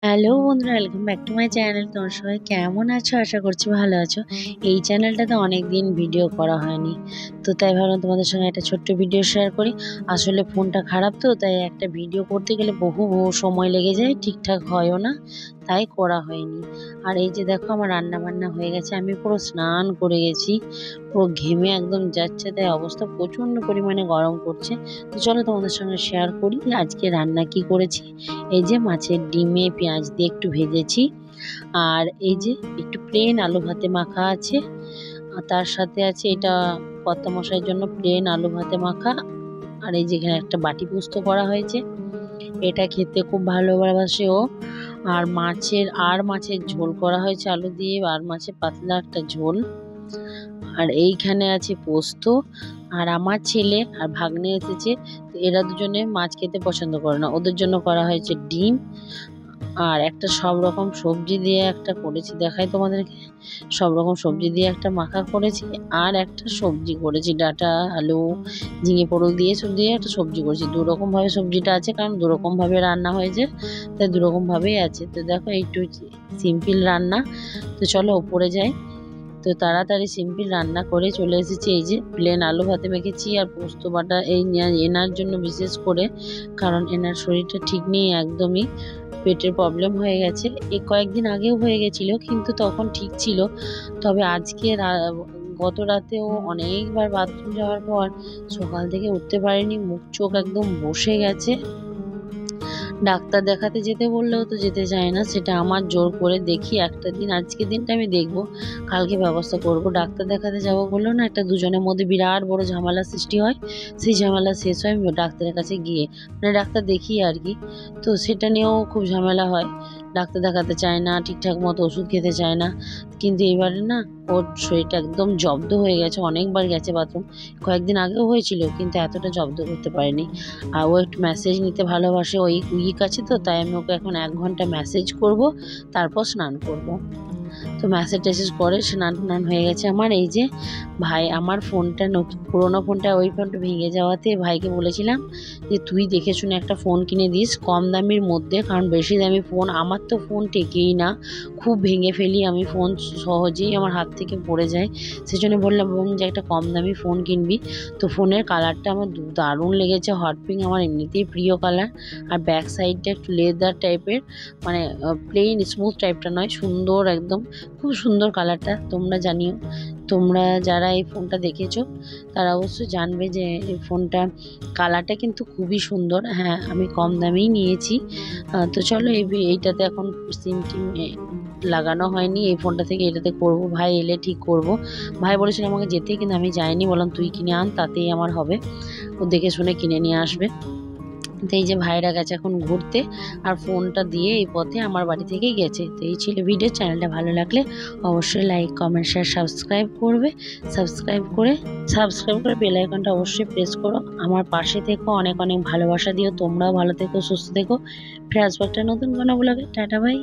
Hello বন্ধুরা, welcome back to my channel. তোমরা সবাই কেমন আছো? আশা করছি ভালো আছো। এই চ্যানেলটাতে অনেকদিন ভিডিও করা হয়নি, তো তাই ভাবলাম তোমাদের সঙ্গে একটা ছোট্ট ভিডিও শেয়ার করি। আসলে ফোনটা খারাপ, তো তাই একটা ভিডিও করতে গেলে বহু সময় লেগে যায়, ঠিকঠাক হয়ও না, তাই করা হয়নি। আর এই যে দেখো, আমার রান্না বান্না হয়ে গেছে, আমি পুরো স্নান করে গেছি, পুরো ঘেমে একদম যাচ্ছে, তাই অবস্থা প্রচণ্ড পরিমাণে গরম করছে। তো চলো তোমাদের সঙ্গে শেয়ার করি আজকে রান্না কি করেছি। এই যে মাছের ডিমে পেঁয়াজ দিয়ে একটু ভেজেছি, আর এই যে একটু প্লেন আলু ভাতে মাখা আছে, আর তার সাথে আছে এটা কর্তা মশাইয়ের জন্য প্লেন আলু ভাতে মাখা। আর এই যে এখানে একটা বাটি পোস্ত করা হয়েছে, এটা খেতে খুব ভালোবাসে ও। আর মাছের ঝোল করা হয়েছে আলু দিয়ে, আর মাছের পাতলা একটা ঝোল। আর এইখানে আছে পোস্ত। আর আমার ছেলে আর ভাগ্নে এসেছে, তো এরা দুজনে মাছ খেতে পছন্দ করে না, ওদের জন্য করা হয়েছে ডিম। আর একটা সব রকম সবজি দিয়ে একটা করেছি, দেখাই তোমাদেরকে। সব রকম সবজি দিয়ে একটা মাখা করেছি, আর একটা সবজি করেছি ডাঁটা আলু ঝিঙে পোড়ল দিয়ে সব দিয়ে একটা সবজি করেছি। দুরকম ভাবে সবজিটা আছে, কারণ দুরকম ভাবে রান্না হয়েছে, তাই দুরকম ভাবেই আছে। তো দেখো একটু সিম্পল রান্না। তো চলো ওপরে যাই। তো তাড়াতাড়ি সিম্পল রান্না করে চলে এসেছি। এই যে প্লেন আলু ভাতে মেখেছি, আর পোস্ত বাটা এই এনার জন্য বিশেষ করে, কারণ এনার শরীরটা ঠিক নেই একদমই, পেটের প্রবলেম হয়ে গেছে। এই কয়েকদিন আগেও হয়ে গেছিল, কিন্তু তখন ঠিক ছিল। তবে আজকে গত রাতেও অনেকবার বাথরুম যাওয়ার পর সকাল থেকে উঠতে পারেনি, মুখ চোখ একদম বসে গেছে। ডাক্তার দেখাতে যেতে বললেও তো যেতে চায় না, সেটা আমার জোর করে দেখি একটা দিন, আজকের দিনটা আমি দেখবো, কালকে ব্যবস্থা করব। ডাক্তার দেখাতে যাব বললেও না, একটা দুজনের মধ্যে বিরাট বড় ঝামেলা সৃষ্টি হয়। সেই ঝামেলা শেষ হয় ডাক্তারের কাছে গিয়ে, মানে ডাক্তার দেখিয়ে আর কি। তো সেটা নিয়েও খুব ঝামেলা হয়, ডাক্তার দেখাতে চায় না, ঠিকঠাক মতো ওষুধ খেতে চায় না। কিন্তু এবারে না, ওর শরীরটা একদম জব্দ হয়ে গেছে, অনেকবার গেছে বাথরুম, কয়েকদিন আগেও হয়েছিল, কিন্তু এতটা জব্দ করতে পারেনি। আর ও একটু ম্যাসেজ নিতে ভালোবাসে, ওই উইক আছে, তো তাই আমি ওকে এখন 1 ঘন্টা ম্যাসেজ করব, তারপর স্নান করব। তো ম্যাসেজ ট্যাসেজ করে স্নান টান হয়ে গেছে আমার। এই যে ভাই, আমার ফোনটা নতুন, পুরোনো ফোনটা, ওই ফোনটা ভেঙে যাওয়াতে ভাইকে বলেছিলাম যে তুই দেখে শুনে একটা ফোন কিনে দিস কম দামির মধ্যে, কারণ বেশি দামি ফোন, আমার তো ফোন টেকেই না, খুব ভেঙে ফেলি আমি ফোন, সহজেই আমার হাত থেকে পড়ে যায়। সেজন্য বললাম যে একটা কম দামি ফোন কিনবি। তো ফোনের কালারটা আমার দারুণ লেগেছে, হট পিঙ্ক, আমার এমনিতেই প্রিয় কালার। আর ব্যাক সাইডটা একটু লেদার টাইপের, মানে প্লেন স্মুথ টাইপটা নয়, সুন্দর একদম, খুব সুন্দর কালারটা। তোমরা জানিও, তোমরা যারা এই ফোনটা দেখেছো তারা অবশ্যই জানবে যে এই ফোনটা কালারটা কিন্তু খুবই সুন্দর। হ্যাঁ, আমি কম দামেই নিয়েছি। তো চলো এইটাতে এখন সিম টিম লাগানো হয়নি, এই ফোনটা থেকে এটাতে করব, ভাই এলে ঠিক করব। ভাই বলেছিল আমাকে যেতে, কিন্তু আমি যাইনি, বললাম তুই কিনে আন, তাতেই আমার হবে, ও দেখে শুনে কিনে নিয়ে আসবে। তো এই যে ভাইরা গেছে এখন ঘুরতে, আর ফোনটা দিয়ে এই পথে আমার বাড়ি থেকেই গেছে। তো এই ছিল ভিডিও। চ্যানেলটা ভালো লাগলে অবশ্যই লাইক কমেন্ট শেয়ার সাবস্ক্রাইব করবে। সাবস্ক্রাইব করে বেল আইকনটা অবশ্যই প্রেস করো, আমার পাশে থেকো, অনেক অনেক ভালোবাসা দিও। তোমরাও ভালো থেকো, সুস্থ থেকো। ফিরে আসবো একটা নতুন কোনো ব্লগে। Tata bye.